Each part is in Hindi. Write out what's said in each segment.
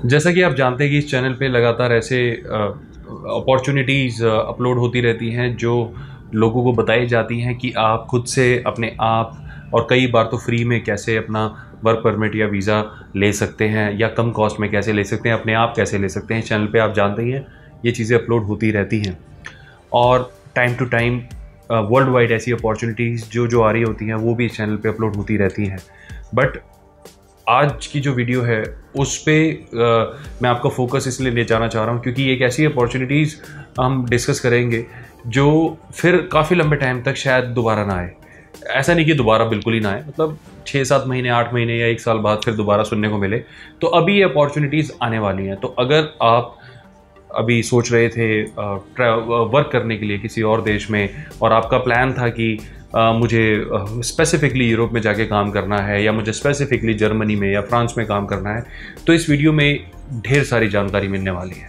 जैसा कि आप जानते हैं कि इस चैनल पे लगातार ऐसे अपॉर्चुनिटीज़ अपलोड होती रहती हैं जो लोगों को बताई जाती हैं कि आप खुद से अपने आप और कई बार तो फ्री में कैसे अपना वर्क परमिट या वीज़ा ले सकते हैं या कम कॉस्ट में कैसे ले सकते हैं, अपने आप कैसे ले सकते हैं। इस चैनल पे आप जानते ही हैं ये चीज़ें अपलोड होती रहती हैं और time to time world wide ऐसी अपॉर्चुनिटीज़ जो आ रही होती हैं वो भी इस चैनल पे अपलोड होती रहती हैं। बट आज की जो वीडियो है उस पर मैं आपका फोकस इसलिए ले जाना चाह रहा हूँ क्योंकि एक ऐसी अपॉर्चुनिटीज़ हम डिस्कस करेंगे जो फिर काफ़ी लंबे टाइम तक शायद दोबारा ना आए। ऐसा नहीं कि दोबारा बिल्कुल ही ना आए, मतलब 6-7 महीने, 8 महीने या 1 साल बाद फिर दोबारा सुनने को मिले। तो अभी ये अपॉर्चुनिटीज़ आने वाली हैं। तो अगर आप अभी सोच रहे थे वर्क करने के लिए किसी और देश में और आपका प्लान था कि मुझे स्पेसिफिकली यूरोप में जाके काम करना है या मुझे स्पेसिफिकली जर्मनी में या फ्रांस में काम करना है, तो इस वीडियो में ढेर सारी जानकारी मिलने वाली है।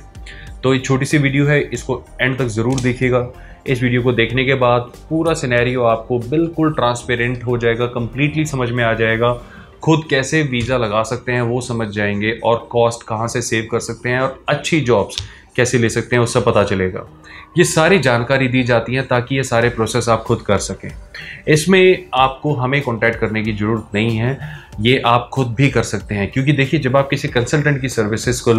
तो ये छोटी सी वीडियो है, इसको एंड तक ज़रूर देखिएगा। इस वीडियो को देखने के बाद पूरा सिनेरियो आपको बिल्कुल ट्रांसपेरेंट हो जाएगा, कंप्लीटली समझ में आ जाएगा। खुद कैसे वीज़ा लगा सकते हैं वो समझ जाएंगे और कॉस्ट कहाँ से सेव कर सकते हैं और अच्छी जॉब्स कैसे ले सकते हैं उससे पता चलेगा। ये सारी जानकारी दी जाती है ताकि ये सारे प्रोसेस आप खुद कर सकें। इसमें आपको हमें कांटेक्ट करने की ज़रूरत नहीं है, ये आप खुद भी कर सकते हैं। क्योंकि देखिए, जब आप किसी कंसल्टेंट की सर्विसेज को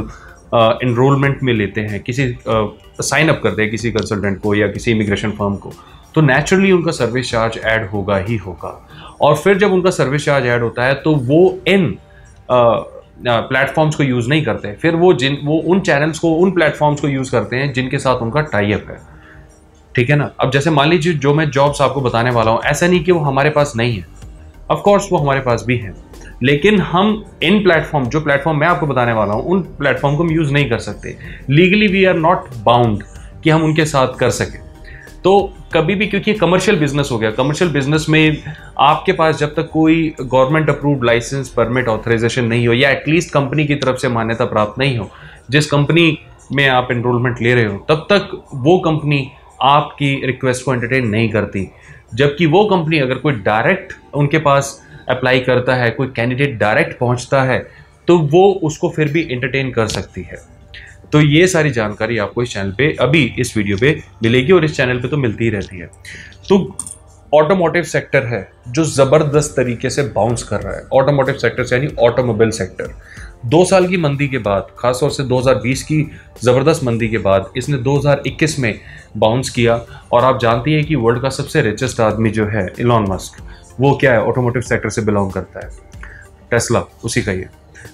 इनरोलमेंट में लेते हैं, किसी साइन अप करते हैं किसी कंसल्टेंट को या किसी इमिग्रेशन फर्म को, तो नेचुरली उनका सर्विस चार्ज ऐड होगा ही होगा। और फिर जब उनका सर्विस चार्ज ऐड होता है तो वो इन प्लेटफॉर्म्स को यूज़ नहीं करते, फिर वो उन चैनल्स को, उन प्लेटफॉर्म्स को यूज़ करते हैं जिनके साथ उनका टाई अप है। ठीक है ना। अब जैसे मान लीजिए जो मैं जॉब्स आपको बताने वाला हूँ, ऐसा नहीं कि वो हमारे पास नहीं है, ऑफ कोर्स वो हमारे पास भी है, लेकिन हम इन प्लेटफॉर्म, जो प्लेटफॉर्म मैं आपको बताने वाला हूँ, उन प्लेटफॉर्म को हम यूज़ नहीं कर सकते। Legally we are not bound कि हम उनके साथ कर सकें। तो कभी भी, क्योंकि कमर्शियल बिजनेस हो गया, कमर्शियल बिजनेस में आपके पास जब तक कोई government approved licence, permit, authorisation नहीं हो या एटलीस्ट कंपनी की तरफ से मान्यता प्राप्त नहीं हो, जिस कंपनी में आप एनरोलमेंट ले रहे हो, तब तक वो कंपनी आपकी रिक्वेस्ट को एंटरटेन नहीं करती। जबकि वो कंपनी अगर कोई डायरेक्ट उनके पास अप्लाई करता है, कोई कैंडिडेट डायरेक्ट पहुंचता है, तो वो उसको फिर भी एंटरटेन कर सकती है। तो ये सारी जानकारी आपको इस चैनल पे, अभी इस वीडियो पे मिलेगी और इस चैनल पे तो मिलती ही रहती है। तो ऑटोमोटिव सेक्टर है जो ज़बरदस्त तरीके से बाउंस कर रहा है। ऑटोमोटिव सेक्टर से यानी ऑटोमोबाइल सेक्टर 2 साल की मंदी के बाद, खासतौर से 2020 की ज़बरदस्त मंदी के बाद, इसने 2021 में बाउंस किया। और आप जानती हैं कि वर्ल्ड का सबसे रिचेस्ट आदमी जो है इलॉन मस्क, वो क्या है, ऑटोमोटिव सेक्टर से बिलोंग करता है। टेस्ला उसी का ही है।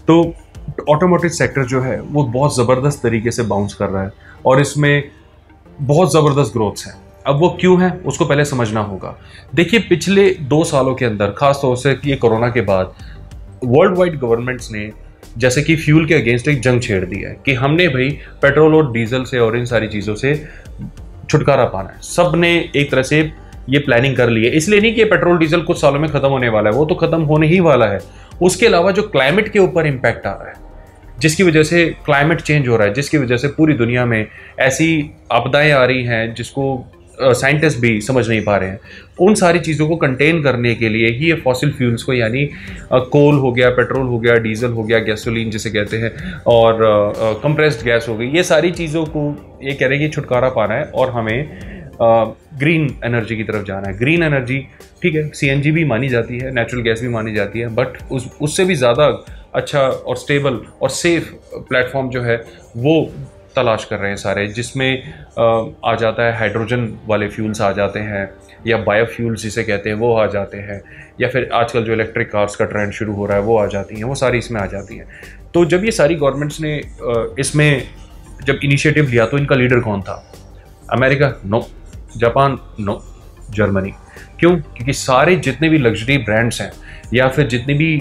तो ऑटोमोटिव सेक्टर जो है वो बहुत ज़बरदस्त तरीके से बाउंस कर रहा है और इसमें बहुत ज़बरदस्त ग्रोथ्स हैं। अब वो क्यों है उसको पहले समझना होगा। देखिए, पिछले 2 सालों के अंदर, खास तौर से ये कोरोना के बाद, वर्ल्ड वाइड गवर्नमेंट्स ने जैसे कि फ्यूल के अगेंस्ट एक जंग छेड़ दी है कि हमने भाई पेट्रोल और डीजल से और इन सारी चीज़ों से छुटकारा पाना है। सब ने एक तरह से ये प्लानिंग कर ली है। इसलिए नहीं कि पेट्रोल डीजल कुछ सालों में ख़त्म होने वाला है, वो तो ख़त्म होने ही वाला है। उसके अलावा जो क्लाइमेट के ऊपर इम्पैक्ट आ रहा है, जिसकी वजह से क्लाइमेट चेंज हो रहा है, जिसकी वजह से पूरी दुनिया में ऐसी आपदाएं आ रही हैं जिसको साइंटिस्ट भी समझ नहीं पा रहे हैं, उन सारी चीज़ों को कंटेन करने के लिए ही ये फॉसिल फ्यूल्स को, यानी कोल हो गया, पेट्रोल हो गया, डीजल हो गया, गैसोलीन जिसे कहते हैं, और कंप्रेस्ड गैस हो गई, ये सारी चीज़ों को ये कह रहे हैं कि छुटकारा पाना है और हमें ग्रीन एनर्जी की तरफ जाना है। ग्रीन एनर्जी, ठीक है, सीएनजी भी मानी जाती है, नेचुरल गैस भी मानी जाती है, बट उससे भी ज़्यादा अच्छा और स्टेबल और सेफ प्लेटफॉर्म जो है वो तलाश कर रहे हैं सारे, जिसमें आ जाता है हाइड्रोजन वाले फ्यूल्स आ जाते हैं या बायोफ्यूल्स जिसे कहते हैं वो आ जाते हैं, या फिर आजकल जो इलेक्ट्रिक कार्स का ट्रेंड शुरू हो रहा है वो आ जाती हैं, वो सारी इसमें आ जाती हैं। तो जब ये सारी गवर्नमेंट्स ने इसमें जब इनिशिएटिव लिया तो इनका लीडर कौन था? America? No. Japan? No. Germany. क्यों? क्योंकि सारे जितने भी लग्जरी ब्रांड्स हैं या फिर जितने भी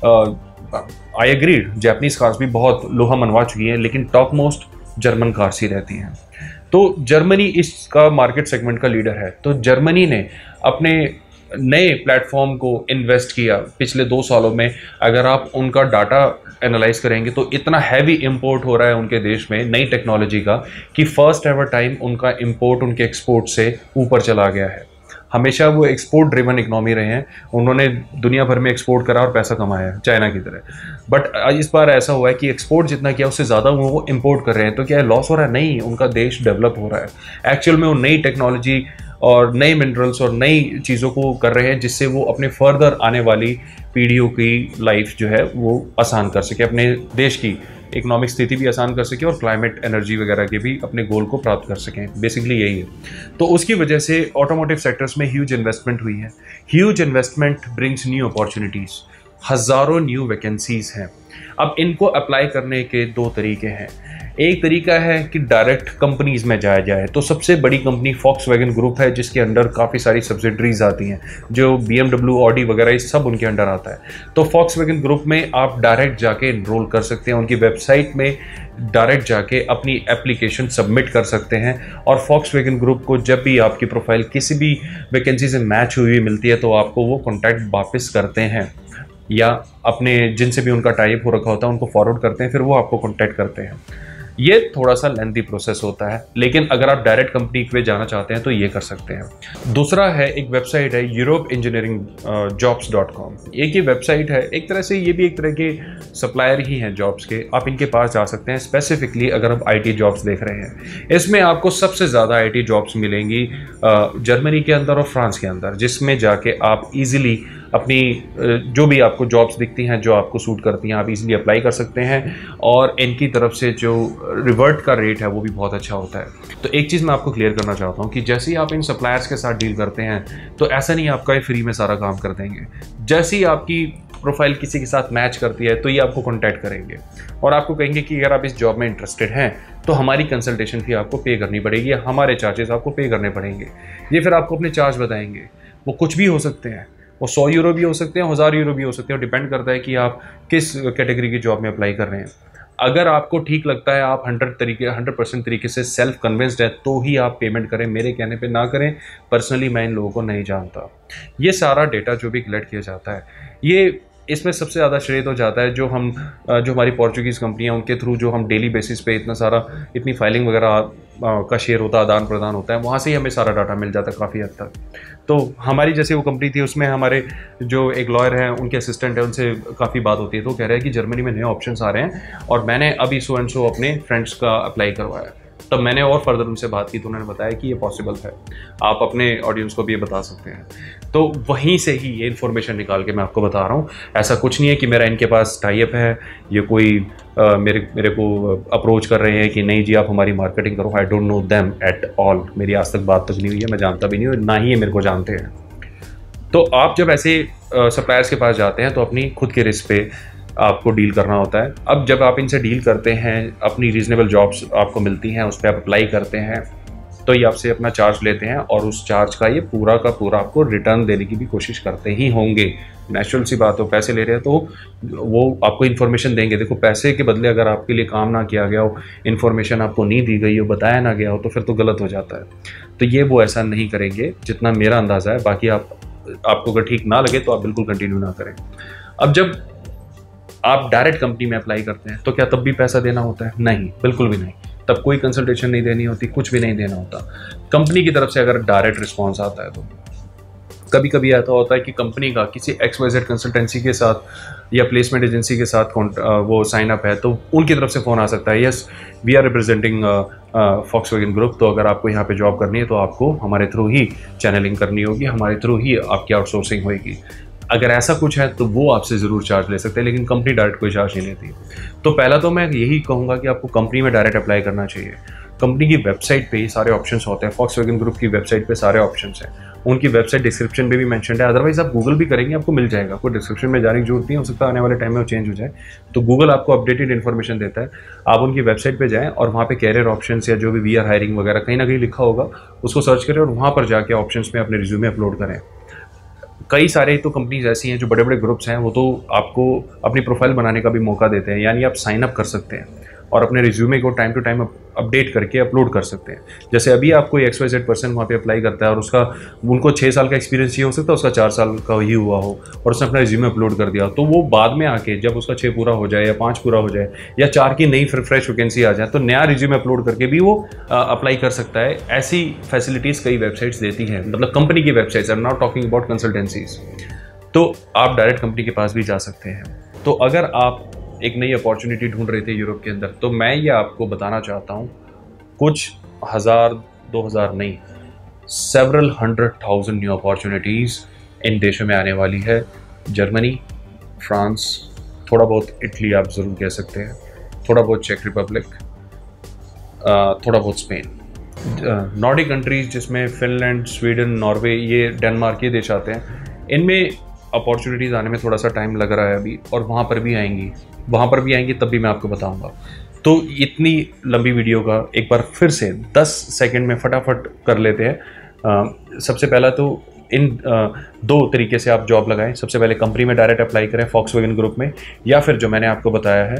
आई एग्री, जापानीज कार्स भी बहुत लोहा मनवा चुकी हैं, लेकिन टॉप मोस्ट जर्मन कार्स ही रहती हैं। तो जर्मनी इसका मार्केट सेगमेंट का लीडर है। तो जर्मनी ने अपने नए प्लेटफॉर्म को इन्वेस्ट किया पिछले 2 सालों में। अगर आप उनका डाटा एनालाइज करेंगे तो इतना हैवी इंपोर्ट हो रहा है उनके देश में नई टेक्नोलॉजी का कि फर्स्ट एवर टाइम उनका इंपोर्ट उनके एक्सपोर्ट से ऊपर चला गया है। हमेशा वो एक्सपोर्ट ड्रिवन इकोनॉमी रहे हैं, उन्होंने दुनिया भर में एक्सपोर्ट करा और पैसा कमाया है चाइना की तरह। बट इस बार ऐसा हुआ है कि एक्सपोर्ट जितना किया उससे ज़्यादा वो इम्पोर्ट कर रहे हैं। तो क्या है, लॉस हो रहा है? नहीं, उनका देश डेवलप हो रहा है। एक्चुअल में वो नई टेक्नोलॉजी और नए मिनरल्स और नई चीज़ों को कर रहे हैं जिससे वो अपने फर्दर आने वाली पीढ़ियों की लाइफ जो है वो आसान कर सके, अपने देश की इकोनॉमिक स्थिति भी आसान कर सके और क्लाइमेट एनर्जी वगैरह के भी अपने गोल को प्राप्त कर सकें। बेसिकली यही है। तो उसकी वजह से ऑटोमोटिव सेक्टर्स में ह्यूज इन्वेस्टमेंट हुई है। Huge investment brings new opportunities, हज़ारों न्यू वैकेंसीज़ हैं। अब इनको अप्लाई करने के दो तरीके हैं। एक तरीका है कि डायरेक्ट कंपनीज में जाया जाए। तो सबसे बड़ी कंपनी फॉक्सवैगन ग्रुप है जिसके अंडर काफ़ी सारी सब्सिडरीज आती हैं, जो BMW, ऑडी वगैरह ये सब उनके अंडर आता है। तो फॉक्सवैगन ग्रुप में आप डायरेक्ट जाके इनरोल कर सकते हैं, उनकी वेबसाइट में डायरेक्ट जाके अपनी एप्लीकेशन सबमिट कर सकते हैं। और फॉक्सवैगन ग्रुप को जब भी आपकी प्रोफाइल किसी भी वैकेंसी से मैच हुई मिलती है तो आपको वो कॉन्टैक्ट वापस करते हैं, या अपने जिनसे भी उनका टाइप हो रखा होता है उनको फॉरवर्ड करते हैं, फिर वो आपको कॉन्टैक्ट करते हैं। ये थोड़ा सा लेंथी प्रोसेस होता है, लेकिन अगर आप डायरेक्ट कंपनी पे जाना चाहते हैं तो ये कर सकते हैं। दूसरा है, एक वेबसाइट है यूरोप इंजीनियरिंग jobs.com। एक ये वेबसाइट है, एक तरह से ये भी एक तरह के सप्लायर ही हैं जॉब्स के। आप इनके पास जा सकते हैं स्पेसिफिकली अगर आप IT जॉब्स देख रहे हैं। इसमें आपको सबसे ज़्यादा IT जॉब्स मिलेंगी जर्मनी के अंदर और फ्रांस के अंदर, जिसमें जाके आप ईजिली अपनी जो भी आपको जॉब्स दिखती हैं जो आपको सूट करती हैं आप इजीली अप्लाई कर सकते हैं। और इनकी तरफ से जो रिवर्ट का रेट है वो भी बहुत अच्छा होता है। तो एक चीज़ मैं आपको क्लियर करना चाहता हूँ कि जैसे ही आप इन सप्लायर्स के साथ डील करते हैं तो ऐसा नहीं आपका ये फ्री में सारा काम कर देंगे। जैसे ही आपकी प्रोफाइल किसी के साथ मैच करती है तो ये आपको कॉन्टैक्ट करेंगे और आपको कहेंगे कि अगर आप इस जॉब में इंटरेस्टेड हैं तो हमारी कंसल्टेशन फी आपको पे करनी पड़ेगी, हमारे चार्जेस आपको पे करने पड़ेंगे। ये फिर आपको अपने चार्ज बताएंगे, वो कुछ भी हो सकते हैं, वो 100 यूरो भी हो सकते हैं, 1000 यूरो भी हो सकते हैं, डिपेंड करता है कि आप किस कैटेगरी की जॉब में अप्लाई कर रहे हैं। अगर आपको ठीक लगता है, आप 100% तरीके से सेल्फ कन्विंस्ड है तो ही आप पेमेंट करें, मेरे कहने पे ना करें। पर्सनली मैं इन लोगों को नहीं जानता। ये सारा डेटा जो भी कलेक्ट किया जाता है, ये इसमें सबसे ज़्यादा श्रेय तो जाता है जो हमारी पोर्चुगीज़ कंपनियां उनके थ्रू जो हम डेली बेसिस पे इतनी फाइलिंग वगैरह का शेयर होता है, आदान प्रदान होता है, वहाँ से ही हमें सारा डाटा मिल जाता है काफ़ी हद तक। तो हमारी जैसे वो कंपनी थी उसमें हमारे जो एक लॉयर हैं उनके असिस्टेंट है, उनसे काफ़ी बात होती है तो कह रहे हैं कि जर्मनी में नए ऑप्शंस आ रहे हैं और मैंने अभी सो एंड सो अपने फ्रेंड्स का अप्लाई करवाया। तब मैंने और फर्दर उनसे बात की तो उन्होंने बताया कि ये पॉसिबल है, आप अपने ऑडियंस को भी ये बता सकते हैं। तो वहीं से ही ये इन्फॉर्मेशन निकाल के मैं आपको बता रहा हूँ। ऐसा कुछ नहीं है कि मेरा इनके पास टाई अप है, ये कोई मेरे को अप्रोच कर रहे हैं कि नहीं जी आप हमारी मार्केटिंग करो। I don't know them at all, मेरी आज तक बात तक नहीं हुई है, मैं जानता भी नहीं हूँ, ना ही ये मेरे को जानते हैं। तो आप जब ऐसे सप्लायर्स के पास जाते हैं तो अपनी खुद के रिस्क पे आपको डील करना होता है। अब जब आप इनसे डील करते हैं, अपनी रीजनेबल जॉब्स आपको मिलती हैं, उस पर आप अप्लाई करते हैं, तो ये आपसे अपना चार्ज लेते हैं और उस चार्ज का ये पूरा का पूरा आपको रिटर्न देने की भी कोशिश करते ही होंगे। नेचुरल सी बात हो, पैसे ले रहे हैं तो वो आपको इन्फॉर्मेशन देंगे। देखो, पैसे के बदले अगर आपके लिए काम ना किया गया हो, इन्फॉर्मेशन आपको नहीं दी गई हो, बताया ना गया हो, तो फिर तो गलत हो जाता है। तो ये वो ऐसा नहीं करेंगे जितना मेरा अंदाज़ा है। बाकी आपको अगर ठीक ना लगे तो आप बिल्कुल कंटिन्यू ना करें। अब जब आप डायरेक्ट कंपनी में अप्लाई करते हैं तो क्या तब भी पैसा देना होता है? नहीं, बिल्कुल भी नहीं। तब कोई कंसल्टेशन नहीं देनी होती, कुछ भी नहीं देना होता। कंपनी की तरफ से अगर डायरेक्ट रिस्पॉन्स आता है तो कभी कभी ऐसा होता है कि कंपनी का किसी XYZ कंसल्टेंसी के साथ या प्लेसमेंट एजेंसी के साथ वो साइन अप है तो उनकी तरफ से फ़ोन आ सकता है, yes we are representing Volkswagen group, तो अगर आपको यहाँ पे जॉब करनी है तो आपको हमारे थ्रू ही चैनलिंग करनी होगी, हमारे थ्रू ही आपकी आउटसोर्सिंग होगी। अगर ऐसा कुछ है तो वो आपसे ज़रूर चार्ज ले सकते हैं, लेकिन कंपनी डायरेक्ट कोई चार्ज नहीं लेती। तो पहला तो मैं यही कहूँगा कि आपको कंपनी में डायरेक्ट अप्लाई करना चाहिए। कंपनी की वेबसाइट पे सारे ऑप्शंस होते हैं, फॉक्सवैगन ग्रुप की वेबसाइट पे सारे ऑप्शंस हैं, उनकी वेबसाइट डिस्क्रिप्शन में भी मेंशन्ड है। अदरवाइज आप गूगल भी करेंगे आपको मिल जाएगा, कोई डिस्क्रिप्शन में जाने की जरूरत नहीं, हो सकता है आने वाले टाइम में वो चेंज हो जाए। तो गूगल आपको अपडेटेड इन्फॉर्मेशन देता है। आप उनकी वेबसाइट पे जाएं और वहाँ पे कैरियर ऑप्शंस या जो भी वी आर हायरिंग वगैरह कहीं ना कहीं लिखा होगा उसको सर्च करें और वहाँ पर जाके ऑप्शंस में अपने रिज्यूमे अपलोड करें। कई सारे तो कंपनीज ऐसी हैं जो बड़े बड़े ग्रुप्स हैं, वो तो आपको अपनी प्रोफाइल बनाने का भी मौका देते हैं, यानी आप साइन अप कर सकते हैं। और अपने रिज्यूमे को टाइम टू टाइम अपडेट करके अपलोड कर सकते हैं। जैसे अभी आप कोई XYZ पर्सन वहाँ पे अप्लाई करता है और उनको 6 साल का एक्सपीरियंस चाहिए हो सकता है, उसका 4 साल का ही हुआ हो और उसने अपना रिज्यूमे अपलोड कर दिया, तो वो बाद में आके जब उसका 6 पूरा हो जाए या 5 पूरा हो जाए या 4 की नई फ्रेश वैकेंसी आ जाए तो नया रिज्यूमे अपलोड करके भी वो अप्लाई कर सकता है। ऐसी फैसिलिटीज़ कई वेबसाइट्स देती हैं, मतलब कंपनी की websites, I am not talking about consultancies. तो आप डायरेक्ट कंपनी के पास भी जा सकते हैं। तो अगर आप एक नई अपॉर्चुनिटी ढूंढ रहे थे यूरोप के अंदर, तो मैं ये आपको बताना चाहता हूँ, कुछ 1000 2000 नहीं, several 100,000 न्यू अपॉर्चुनिटीज़ इन देशों में आने वाली है। जर्मनी, फ्रांस, थोड़ा बहुत इटली आप ज़रूर कह सकते हैं, थोड़ा बहुत चेक रिपब्लिक, थोड़ा बहुत स्पेन, नॉर्डिक कंट्रीज़ जिसमें फिनलैंड, स्वीडन, नॉर्वे, ये डेनमार्क ये देश आते हैं, इनमें अपॉर्चुनिटीज़ आने में थोड़ा सा टाइम लग रहा है अभी, और वहाँ पर भी आएंगी तब भी मैं आपको बताऊँगा। तो इतनी लंबी वीडियो का एक बार फिर से 10 सेकंड में फटाफट कर लेते हैं। सबसे पहला तो इन 2 तरीके से आप जॉब लगाएं। सबसे पहले कंपनी में डायरेक्ट अप्लाई करें Volkswagen ग्रुप में, या फिर जो मैंने आपको बताया है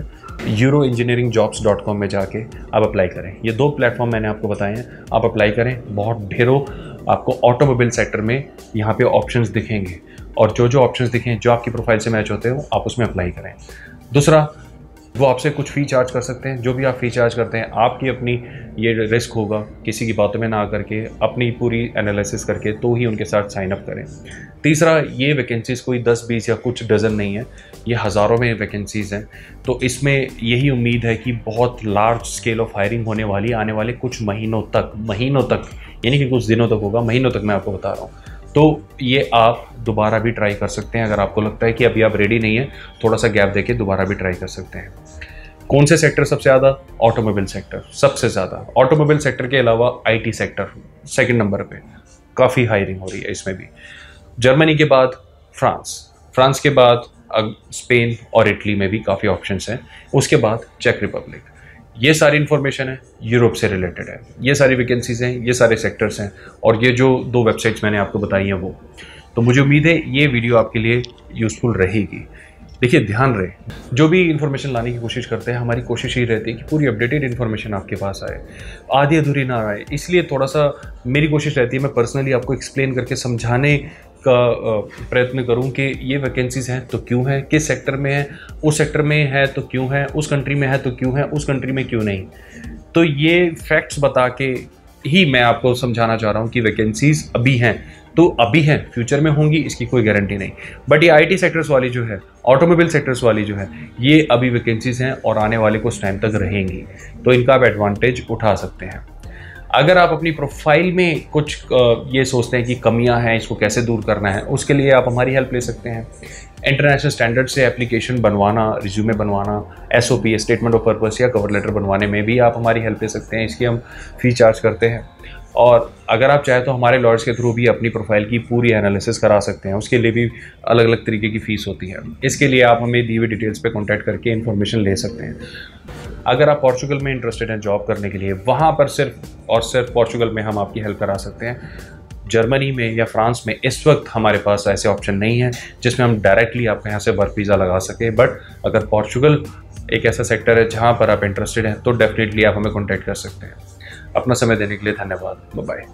euroengineeringjobs.com में जाके आप अप्लाई करें। ये 2 प्लेटफॉर्म मैंने आपको बताए हैं, आप अप्लाई करें। बहुत ढेरों आपको ऑटोमोबाइल सेक्टर में यहाँ पे ऑप्शंस दिखेंगे, और जो ऑप्शंस दिखें जो आपकी प्रोफाइल से मैच होते हो आप उसमें अप्लाई करें। दूसरा, वो आपसे कुछ फ़ी चार्ज कर सकते हैं, जो भी आप फ़ी चार्ज करते हैं आपकी अपनी ये रिस्क होगा, किसी की बातों में ना करके अपनी पूरी एनालिसिस करके तो ही उनके साथ साइन अप करें। तीसरा, ये वैकेंसीज़ कोई 10-20 या कुछ डज़न नहीं है, ये हज़ारों में वैकेंसीज़ हैं। तो इसमें यही उम्मीद है कि बहुत लार्ज स्केल ऑफ हायरिंग होने वाली आने वाले कुछ महीनों तक, यानी कि कुछ दिनों तक होगा, महीनों तक मैं आपको बता रहा हूँ। तो ये आप दोबारा भी ट्राई कर सकते हैं। अगर आपको लगता है कि अभी आप रेडी नहीं है, थोड़ा सा गैप देके दोबारा भी ट्राई कर सकते हैं। कौन से सेक्टर सबसे ज़्यादा? ऑटोमोबाइल सेक्टर सबसे ज़्यादा। ऑटोमोबाइल सेक्टर के अलावा IT सेक्टर सेकंड नंबर पे, काफ़ी हायरिंग हो रही है इसमें भी। जर्मनी के बाद फ्रांस के बाद स्पेन और इटली में भी काफ़ी ऑप्शंस हैं। उसके बाद चेक रिपब्लिक। ये सारी इन्फॉर्मेशन है यूरोप से रिलेटेड है, ये सारी वैकेंसीज़ हैं, ये सारे सेक्टर्स हैं, और ये जो 2 वेबसाइट्स मैंने आपको बताई हैं वो। तो मुझे उम्मीद है ये वीडियो आपके लिए यूज़फुल रहेगी। देखिए, ध्यान रहे, जो भी इन्फॉर्मेशन लाने की कोशिश करते हैं, हमारी कोशिश ही रहती है कि पूरी अपडेटेड इन्फॉर्मेशन आपके पास आए, आधी अधूरी ना आए। इसलिए थोड़ा सा मेरी कोशिश रहती है, मैं पर्सनली आपको एक्सप्लेन करके समझाने का प्रयत्न करूं कि ये वैकेंसीज़ हैं तो क्यों है, किस सेक्टर में है, उस सेक्टर में है तो क्यों है, उस कंट्री में है तो क्यों है, उस कंट्री में क्यों नहीं। तो ये फैक्ट्स बता के ही मैं आपको समझाना चाह रहा हूँ कि वैकेंसीज़ अभी हैं तो अभी हैं, फ्यूचर में होंगी इसकी कोई गारंटी नहीं। बट ये IT सेक्टर्स वाली जो है, ऑटोमोबाइल सेक्टर्स वाली जो है, ये अभी वैकेंसीज़ हैं और आने वाले कुछ टाइम तक रहेंगी, तो इनका आप एडवांटेज उठा सकते हैं। अगर आप अपनी प्रोफाइल में कुछ ये सोचते हैं कि कमियां हैं, इसको कैसे दूर करना है, उसके लिए आप हमारी हेल्प ले सकते हैं। इंटरनेशनल स्टैंडर्ड से एप्लीकेशन बनवाना, रिज्यूमे बनवाना, SOP स्टेटमेंट ऑफ पर्पस या कवर लेटर बनवाने में भी आप हमारी हेल्प ले सकते हैं। इसकी हम फ़ी चार्ज करते हैं, और अगर आप चाहें तो हमारे लॉयर्स के थ्रू भी अपनी प्रोफाइल की पूरी एनालिसिस करा सकते हैं। उसके लिए भी अलग अलग तरीके की फ़ीस होती है। इसके लिए आप हमें दी हुई डिटेल्स पे कॉन्टैक्ट करके इन्फॉर्मेशन ले सकते हैं। अगर आप पोर्चुगल में इंटरेस्टेड हैं जॉब करने के लिए, वहाँ पर सिर्फ और सिर्फ पोर्चुगल में हम आपकी हेल्प करा सकते हैं। जर्मनी में या फ्रांस में इस वक्त हमारे पास ऐसे ऑप्शन नहीं है जिसमें हम डायरेक्टली आपके यहाँ से वर्क वीज़ा लगा सकें। बट अगर पोर्चुगल एक ऐसा सेक्टर है जहाँ पर आप इंटरेस्टेड हैं तो डेफिनेटली आप हमें कॉन्टैक्ट कर सकते हैं। अपना समय देने के लिए धन्यवाद। Bye bye.